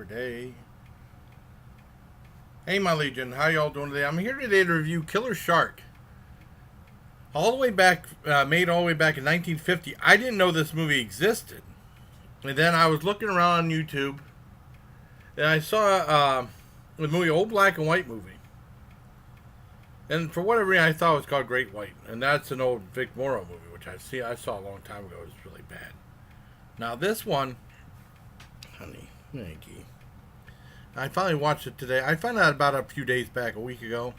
Day. Hey, my Legion, how y'all doing today? I'm here today to review Killer Shark. All the way back, made all the way back in 1950. I didn't know this movie existed. And then I was looking around on YouTube, and I saw the movie, old black and white movie. And for whatever reason, I thought it was called Great White. And that's an old Vic Morrow movie, which I saw a long time ago. It was really bad. Now this one, honey, thank you. I finally watched it today. I found out about it a few days back, a week ago.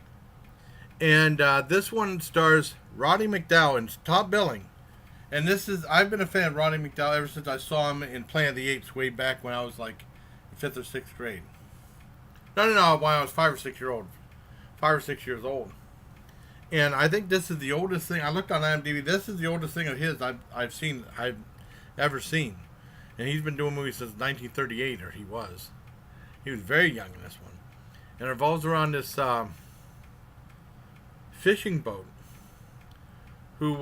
And this one stars Roddy McDowall in top billing. And I've been a fan of Roddy McDowall ever since I saw him in Planet of the Apes way back when I was like 5th or 6th grade. No, when I was 5 or 6 years old. And I think this is the oldest thing. I looked on IMDb. This is the oldest thing of his I've ever seen. And he's been doing movies since 1938, or he was. He was very young in this one. And it revolves around this fishing boat who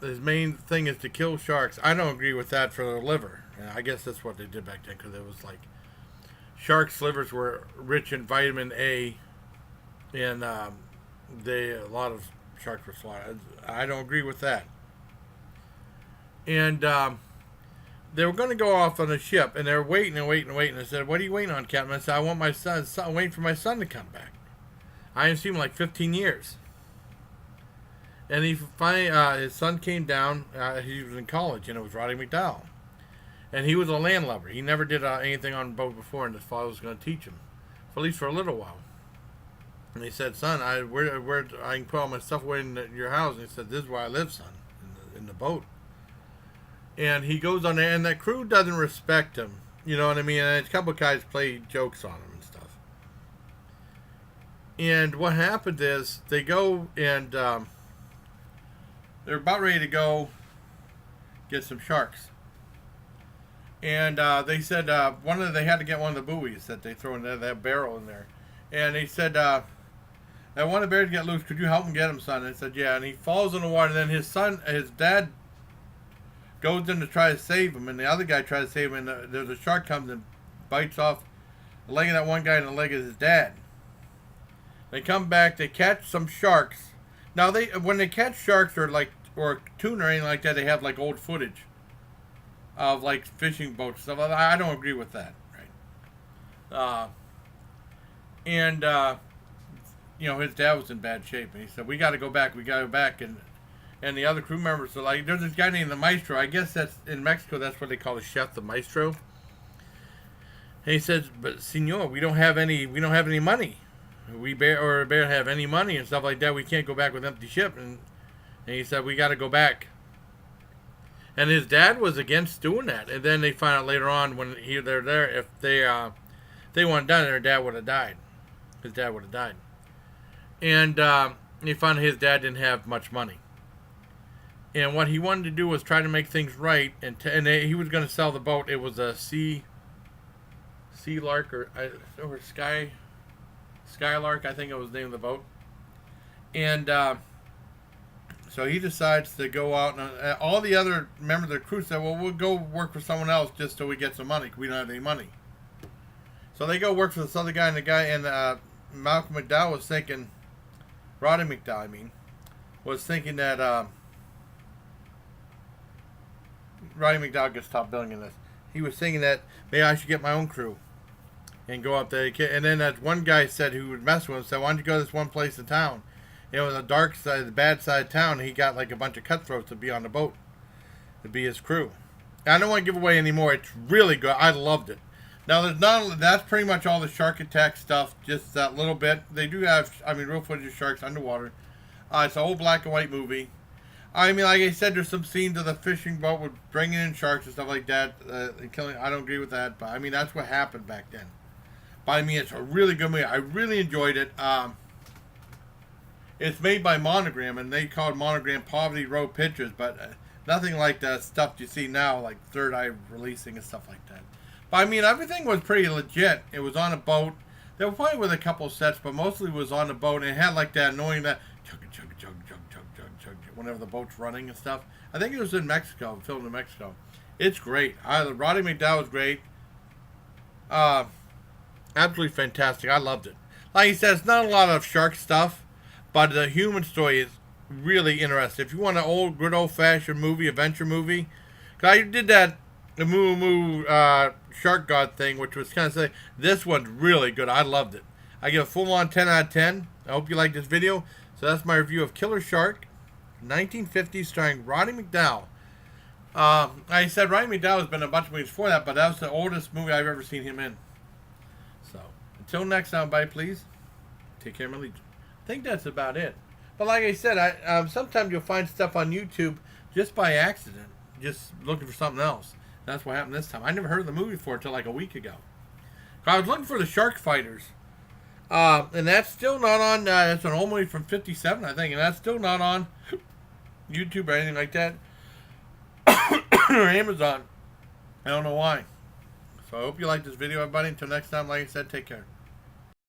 his main thing is to kill sharks. I don't agree with that for their liver. And I guess that's what they did back then, because it was like sharks' livers were rich in vitamin A, and a lot of sharks were slaughtered. I don't agree with that. And they were going to go off on a ship, and they were waiting and waiting and waiting. I said, "What are you waiting on, Captain?" I said, "I want my son. I'm waiting for my son to come back. I haven't seen him like 15 years." And he finally, his son came down. He was in college, and it was Roddy McDowall. And he was a landlubber. He never did anything on a boat before, and his father was going to teach him, for at least for a little while. And he said, "Son, where I can put all my stuff away in your house." And he said, "This is where I live, son, in the boat." And he goes on there, and that crew doesn't respect him. You know what I mean? And a couple of guys play jokes on him and stuff. And what happens is they go and they're about ready to go get some sharks. And they said they had to get one of the buoys that they throw in there, that barrel in there. And he said, "I want the bear to get loose. Could you help him get him, son?" And he said, "Yeah." And he falls in the water. And then his dad goes in to try to save him, and the other guy tries to save him, and there's a shark comes and bites off the leg of that one guy and the leg of his dad. They come back, they catch some sharks. Now when they catch sharks or tuna or anything like that, they have like old footage of like fishing boats stuff. I don't agree with that, right? And his dad was in bad shape, and he said, "We got to go back. We got to go back." And the other crew members are like, "There's this guy named the Maestro." I guess that's in Mexico. That's what they call the chef, the Maestro. And he says, "But Senor, we don't have any money. We barely have any money and stuff like that. We can't go back with empty ship." And he said, "We got to go back." And his dad was against doing that. And then they find out later on when they're there, if they wanted done, their dad would have died. His dad would have died. And he found his dad didn't have much money. And what he wanted to do was try to make things right, and he was going to sell the boat. It was a Sea Lark or Skylark, I think it was the name of the boat. And so he decides to go out, and all the other members of the crew said, "Well, we'll go work for someone else just so we get some money. 'Cause we don't have any money." So they go work for this other guy, and Malcolm McDowell was thinking, Roddy McDowell, was thinking that. Roddy McDowell gets top billing in this. He was thinking that maybe I should get my own crew and go up there. And then that one guy said, who would mess with him, said, "Why don't you go to this one place in town? It was the dark side, the bad side of town." And he got like a bunch of cutthroats to be on the boat, to be his crew. I don't want to give away any more. It's really good. I loved it. Now that's pretty much all the shark attack stuff. Just that little bit. They do have, real footage of sharks underwater. It's an old black and white movie. Like I said, there's some scenes of the fishing boat with bringing in sharks and stuff like that, killing. I don't agree with that, but that's what happened back then. But it's a really good movie. I really enjoyed it. It's made by Monogram, and they call it Monogram Poverty Row Pictures, but nothing like the stuff you see now, like Third Eye releasing and stuff like that. But everything was pretty legit. It was on a boat. They were probably with a couple sets, but mostly was on the boat, and it had like that annoying that chug chug chug chug chug chug chug whenever the boat's running and stuff. I think it was in Mexico, filmed in Mexico. It's great. Roddy McDowell was great. Absolutely fantastic. I loved it. Like he says, not a lot of shark stuff, but the human story is really interesting. If you want an old, good old fashioned movie, adventure movie, cause I did that the Moo Moo Shark God thing, which was kind of say this one's really good. I loved it. I give a full on 10 out of 10. I hope you like this video. So that's my review of Killer Shark, 1950, starring Roddy McDowall. I said Roddy McDowall has been in a bunch of movies before that, but that was the oldest movie I've ever seen him in. So until next time, bye, please. Take care, my legion. I think that's about it. But like I said, sometimes you'll find stuff on YouTube just by accident, just looking for something else. That's what happened this time. I never heard of the movie before until like a week ago. I was looking for the Shark Fighters, and that's still not on. It's an old movie from '57, I think, and that's still not on YouTube or anything like that, or Amazon. I don't know why. So I hope you like this video, everybody. Until next time, like I said, take care.